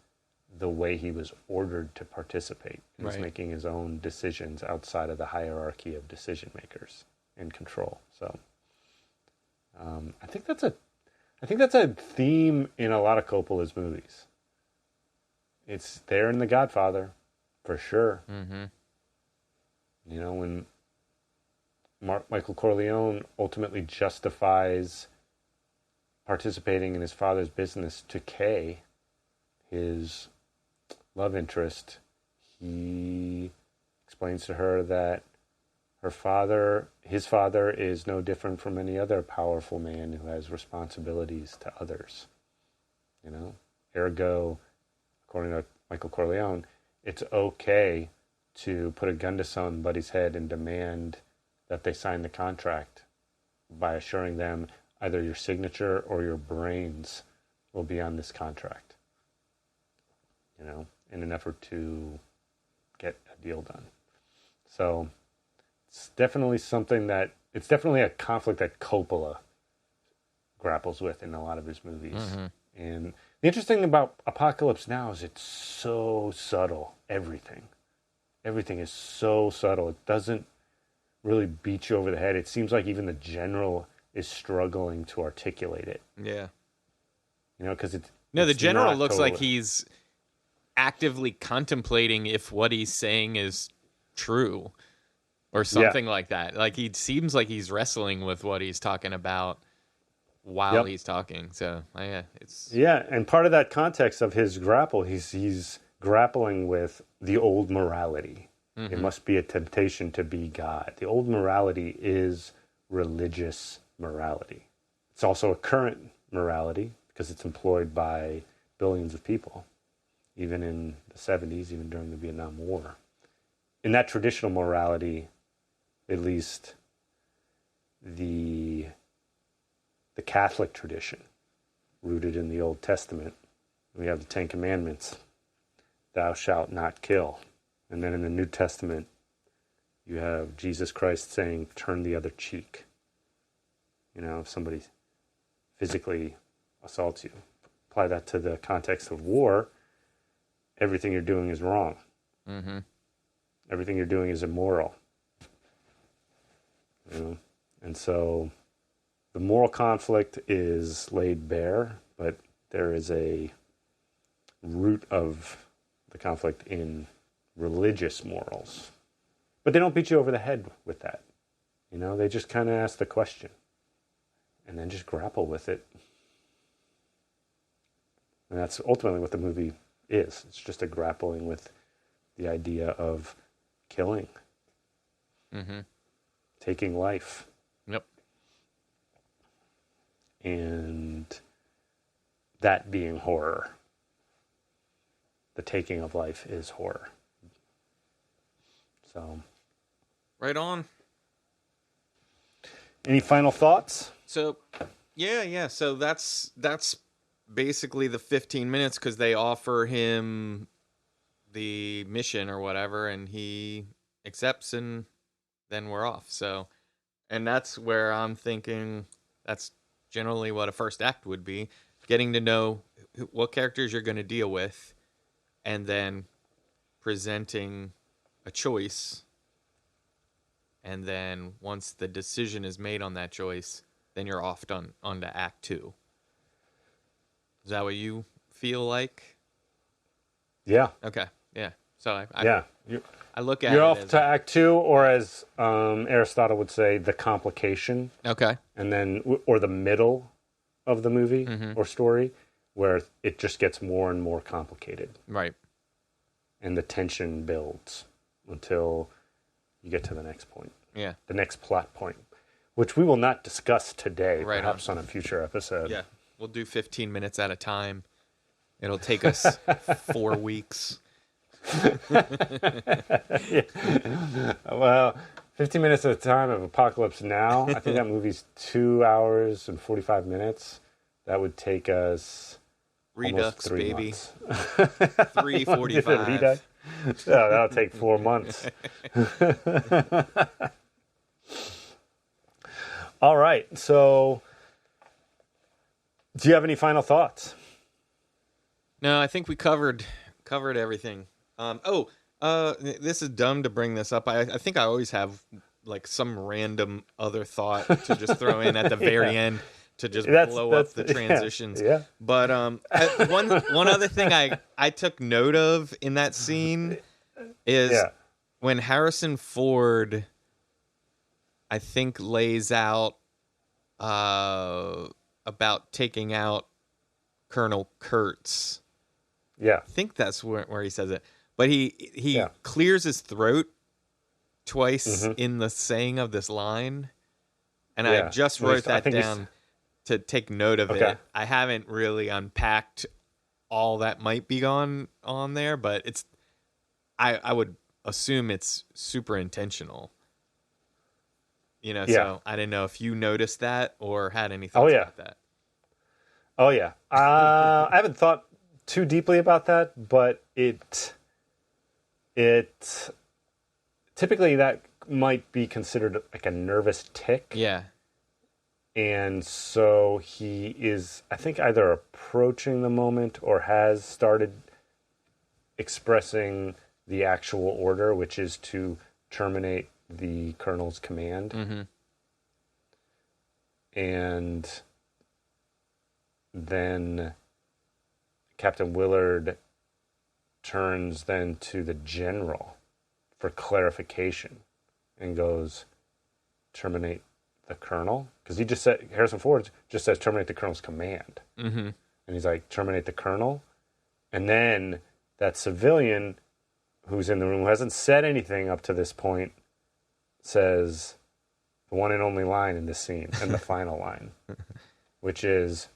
the way he was ordered to participate. He's making his own decisions outside of the hierarchy of decision makers and control. So I think that's a theme in a lot of Coppola's movies. It's there in The Godfather, for sure. Mm-hmm. You know, when Michael Corleone ultimately justifies participating in his father's business to Kay, his love interest, he explains to her that his father is no different from any other powerful man who has responsibilities to others. You know, ergo, according to Michael Corleone, it's okay to put a gun to somebody's head and demand that they sign the contract by assuring them either your signature or your brains will be on this contract, you know, in an effort to get a deal done. So it's definitely it's definitely a conflict that Coppola grapples with in a lot of his movies. Mm-hmm. And the interesting thing about Apocalypse Now is it's so subtle, everything. Everything is so subtle. It doesn't really beat you over the head. It seems like even the general is struggling to articulate it. Yeah. You know, because the general looks like totally... he's actively contemplating if what he's saying is true or something like that. Like, he seems like he's wrestling with what he's talking about while he's talking. So, it's... Yeah, and part of that context of his grapple, he's grappling with the old morality. Mm-hmm. It must be a temptation to be God. The old morality is religious morality. It's also a current morality because it's employed by billions of people, even in the 70s, even during the Vietnam War. In that traditional morality, at least the Catholic tradition, rooted in the Old Testament, we have the Ten Commandments. Thou shalt not kill. And then in the New Testament, you have Jesus Christ saying, turn the other cheek. You know, if somebody physically assaults you, apply that to the context of war, everything you're doing is wrong. Mm-hmm. Everything you're doing is immoral. You know? And so the moral conflict is laid bare, but there is a root of the conflict in religious morals. But they don't beat you over the head with that. You know, they just kind of ask the question and then just grapple with it. And that's ultimately what the movie is. It's just a grappling with the idea of killing, taking life. Yep. And that being horror. The taking of life is horror. So, right on. Any final thoughts? So, yeah. So that's basically the 15 minutes because they offer him the mission or whatever, and he accepts, and then we're off. So, and that's where I'm thinking that's generally what a first act would be, getting to know what characters you're going to deal with, and then presenting a choice. And then once the decision is made on that choice, then you're off onto Act 2. Is that what you feel like? Yeah. Okay. Yeah. So I look at you're it off as to Act 2, or as Aristotle would say, the complication. okay. And then, or the middle of the movie or story, where it just gets more and more complicated. Right. And the tension builds until you get to the next point. Yeah. The next plot point, which we will not discuss today, Right perhaps on a future episode. Yeah. We'll do 15 minutes at a time. It'll take us 4 weeks. Well, 15 minutes at a time of Apocalypse Now. I think that movie's 2 hours and 45 minutes. That would take us Redux, baby. 3:45. Redux? Oh, that'll take 4 months. All right. So, do you have any final thoughts? No, I think we covered everything. This is dumb to bring this up. I think I always have like some random other thought to just throw in at the very end to just blow up the transitions. Yeah. But one other thing I took note of in that scene is when Harrison Ford, I think, lays out about taking out Colonel Kurtz. Yeah. I think that's where he says it. But he clears his throat twice in the saying of this line. And I just wrote that down to take note of it. I haven't really unpacked all that might be on there, but it's I would assume it's super intentional. You know, so I didn't know if you noticed that or had any thoughts about that. Oh, yeah. I haven't thought too deeply about that, but it typically that might be considered like a nervous tic. Yeah. And so he is, I think, either approaching the moment or has started expressing the actual order, which is to terminate the colonel's command. Mm-hmm. And then Captain Willard turns then to the general for clarification and goes, terminate the colonel? Because he just said, Harrison Ford just says terminate the colonel's command. Mm-hmm. And he's like, terminate the colonel? And then that civilian who's in the room, who hasn't said anything up to this point, says the one and only line in this scene, and the final line, which is,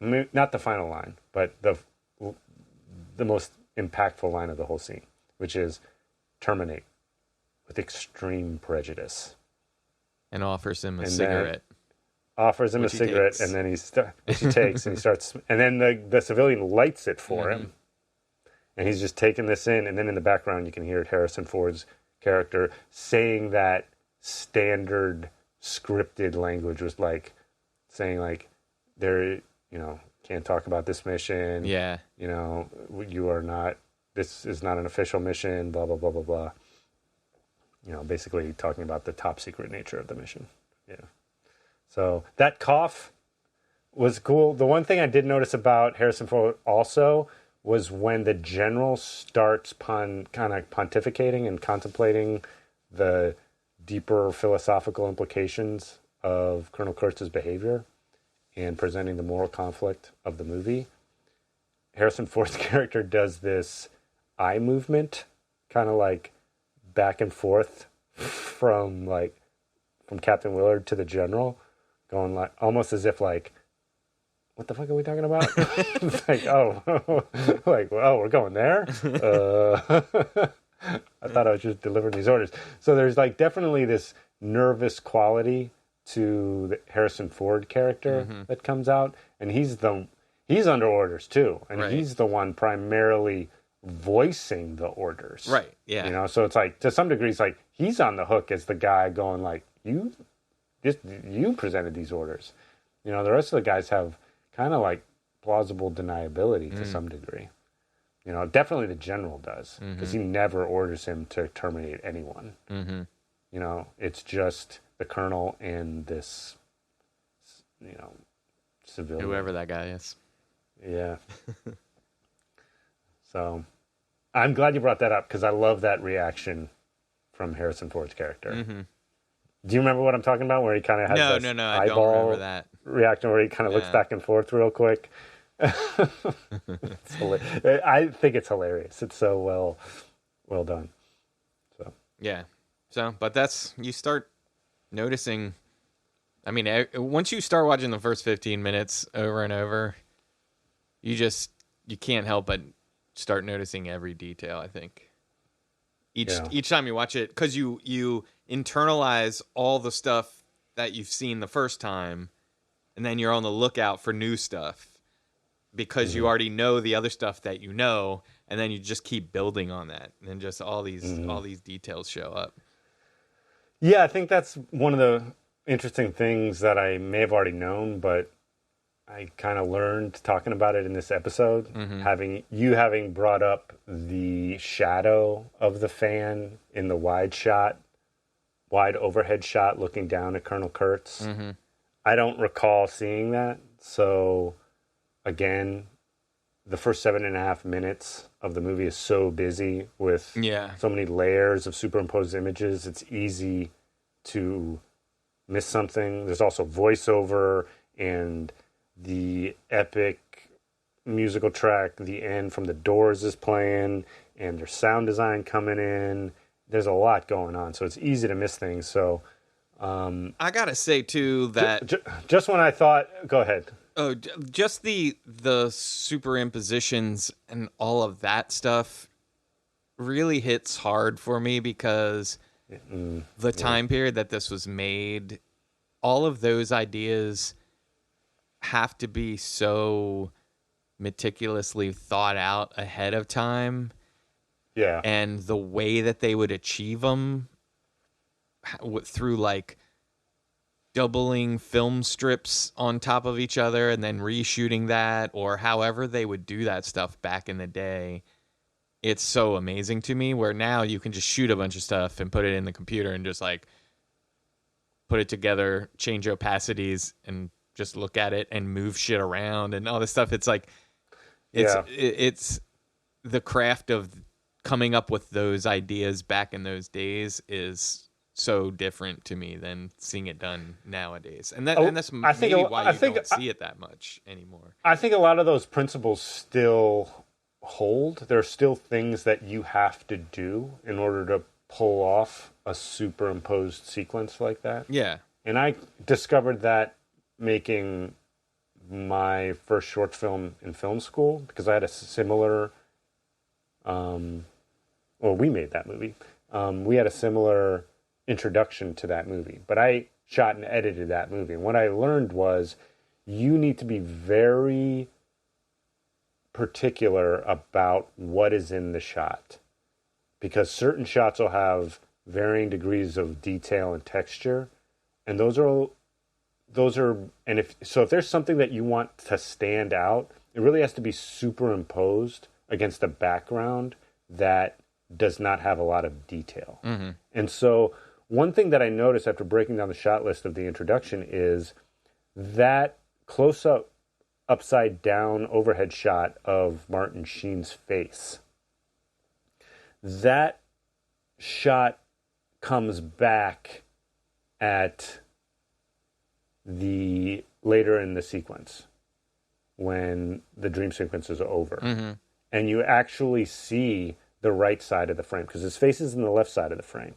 not the final line, but the most impactful line of the whole scene, which is, terminate with extreme prejudice. And offers him a cigarette. Offers him a cigarette, and then which he takes, and he starts, and then the civilian lights it for him, and he's just taking this in, and then in the background you can hear Harrison Ford's character saying that standard scripted language, was like saying like, there, can't talk about this mission. Yeah. You are not, this is not an official mission, blah, blah, blah, blah, blah. Basically talking about the top secret nature of the mission. Yeah. So that cough was cool. The one thing I did notice about Harrison Ford also was when the general starts kind of pontificating and contemplating the deeper philosophical implications of Colonel Kurtz's behavior and presenting the moral conflict of the movie. Harrison Ford's character does this eye movement, kind of like back and forth from Captain Willard to the general, going like almost as if like, what the fuck are we talking about? It's like, we're going there. I thought I was just delivering these orders. So there's like definitely this nervous quality to the Harrison Ford character that comes out, and he's under orders too, and he's the one primarily voicing the orders. Right. Yeah. So it's like to some degree, it's like he's on the hook as the guy going like, you presented these orders. The rest of the guys have kind of like plausible deniability to some degree. Definitely the general does, because he never orders him to terminate anyone. It's just the colonel and this, civilian. Whoever that guy is. Yeah. So I'm glad you brought that up, because I love that reaction from Harrison Ford's character. Do you remember what I'm talking about, where he kind of has no, I don't remember that reaction where he kind of looks back and forth real quick? I think it's hilarious. It's so well done. So yeah. So, but you start noticing. I mean, once you start watching the first 15 minutes over and over, you can't help but start noticing every detail. I think each time you watch it, because you internalize all the stuff that you've seen the first time, and then you're on the lookout for new stuff, because you already know the other stuff that you know, and then you just keep building on that, and then just all these details show up. Yeah, I think that's one of the interesting things that I may have already known, but I kind of learned talking about it in this episode, having brought up the shadow of the fan in the wide shot wide overhead shot looking down at Colonel Kurtz. Mm-hmm. I don't recall seeing that. So, again, the first 7.5 minutes of the movie is so busy with so many layers of superimposed images. It's easy to miss something. There's also voiceover and the epic musical track, the end from The Doors is playing, and there's sound design coming in. There's a lot going on, so it's easy to miss things. So I gotta say too that just when I thought, go ahead. Oh, just the superimpositions and all of that stuff really hits hard for me because the time period that this was made, all of those ideas have to be so meticulously thought out ahead of time. Yeah. And the way that they would achieve them through like doubling film strips on top of each other and then reshooting that, or however they would do that stuff back in the day. It's so amazing to me, where now you can just shoot a bunch of stuff and put it in the computer and just like put it together, change opacities, and just look at it and move shit around and all this stuff. It's like, it's the craft of coming up with those ideas back in those days is so different to me than seeing it done nowadays. And that's maybe why you don't see it that much anymore. I think a lot of those principles still hold. There are still things that you have to do in order to pull off a superimposed sequence like that. Yeah. And I discovered that making my first short film in film school, because I had a similar we made that movie. We had a similar introduction to that movie, but I shot and edited that movie. And what I learned was you need to be very particular about what is in the shot, because certain shots will have varying degrees of detail and texture, and those are and if there's something that you want to stand out, it really has to be superimposed against a background that does not have a lot of detail. Mm-hmm. And so one thing that I noticed after breaking down the shot list of the introduction is that close-up, upside-down overhead shot of Martin Sheen's face. That shot comes back at the later in the sequence when the dream sequence is over. Mm-hmm. And you actually see the right side of the frame, because his face is in the left side of the frame.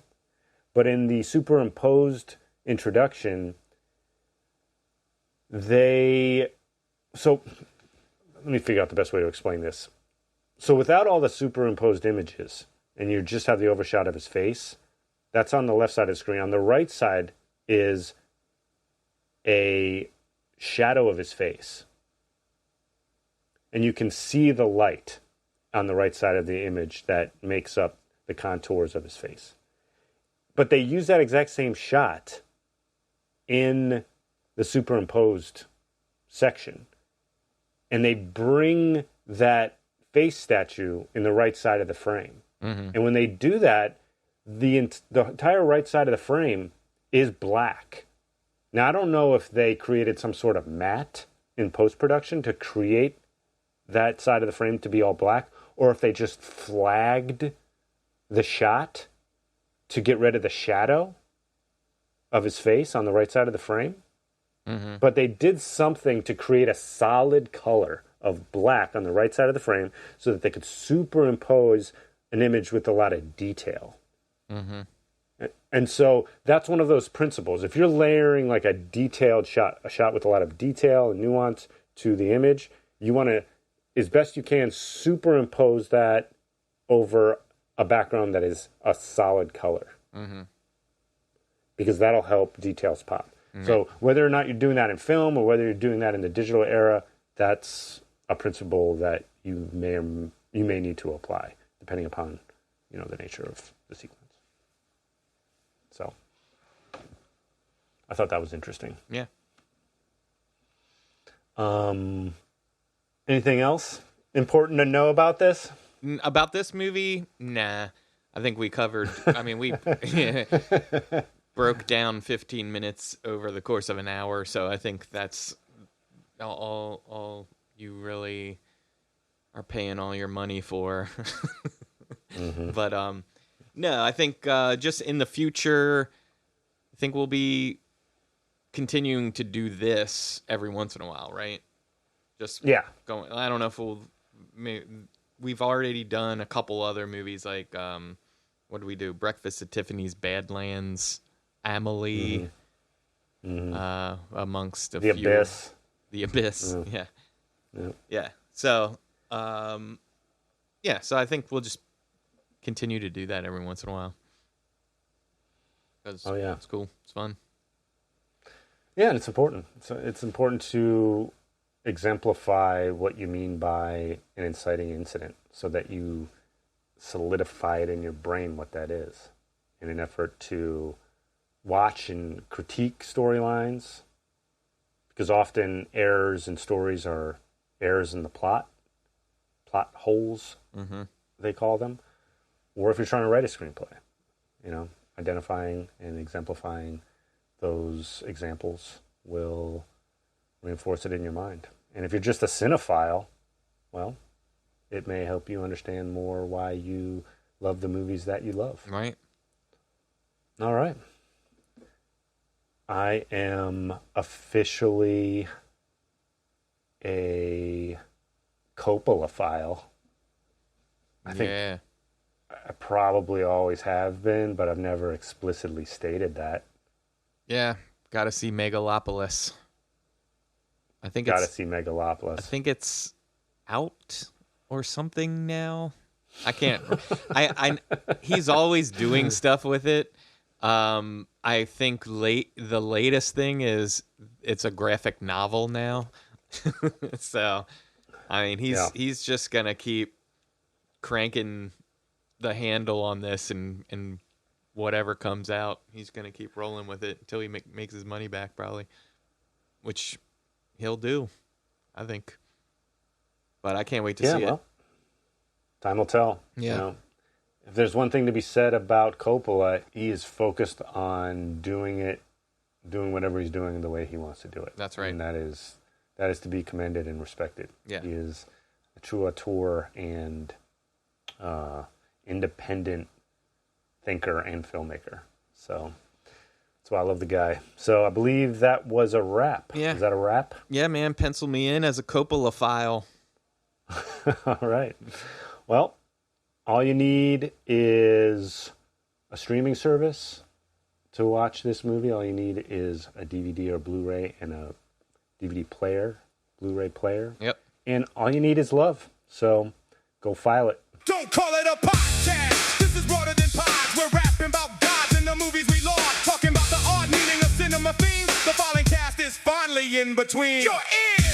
But in the superimposed introduction, let me figure out the best way to explain this. So without all the superimposed images, and you just have the overshot of his face, that's on the left side of the screen. On the right side is a shadow of his face. And you can see the light on the right side of the image that makes up the contours of his face. But they use that exact same shot in the superimposed section. And they bring that face statue in the right side of the frame. Mm-hmm. And when they do that, the entire right side of the frame is black. Now, I don't know if they created some sort of matte in post-production to create that side of the frame to be all black, or if they just flagged the shot to get rid of the shadow of his face on the right side of the frame. Mm-hmm. But they did something to create a solid color of black on the right side of the frame so that they could superimpose an image with a lot of detail. Mm-hmm. And so that's one of those principles. If you're layering like a detailed shot, a shot with a lot of detail and nuance to the image, you want to, as best you can, superimpose that over a background that is a solid color. Mm-hmm. Because that'll help details pop. Mm-hmm. So whether or not you're doing that in film or whether you're doing that in the digital era, that's a principle that you may need to apply, depending upon, the nature of the sequence. So I thought that was interesting. Yeah. Anything else important to know about this? About this movie? Nah. I think we covered. I mean, we broke down 15 minutes over the course of an hour. So I think that's all you really are paying all your money for. But no, I think just in the future, I think we'll be continuing to do this every once in a while, right? Just going. I don't know if we've already done a couple other movies like what do we do? Breakfast at Tiffany's, Badlands, Amelie, amongst a few. Abyss. The Abyss. Yeah. So so I think we'll just continue to do that every once in a while. Because it's cool. It's fun. Yeah, and it's important. So it's important to exemplify what you mean by an inciting incident so that you solidify it in your brain what that is in an effort to watch and critique storylines, because often errors in stories are errors in the plot holes, they call them, or if you're trying to write a screenplay, identifying and exemplifying those examples will reinforce it in your mind. And if you're just a cinephile, well, it may help you understand more why you love the movies that you love. Right. All right. I am officially a Coppola file. I think I probably always have been, but I've never explicitly stated that. Yeah, got to see Megalopolis. I think got to see Megalopolis. I think it's out or something now. I can't. He's always doing stuff with it. I think the latest thing is it's a graphic novel now. So, I mean, he's just gonna keep cranking the handle on this, and whatever comes out, he's gonna keep rolling with it until he makes his money back, probably, which he'll do, I think. But I can't wait to see it. Time will tell. Yeah. If there's one thing to be said about Coppola, he is focused on doing whatever he's doing the way he wants to do it. That's right. And that is to be commended and respected. Yeah. He is a true auteur and independent thinker and filmmaker. So that's why I love the guy. So I believe that was a wrap. Yeah. Is that a wrap? Yeah, man. Pencil me in as a Coppola file. All right. Well, all you need is a streaming service to watch this movie. All you need is a DVD or Blu-ray and a DVD player, Blu-ray player. Yep. And all you need is love. So go file it. Don't call it a podcast. This is broader than pods. We're rapping about gods and the movies we love. Talking about the art, meaning of cinema themes. The following cast is finally in between. Your ears.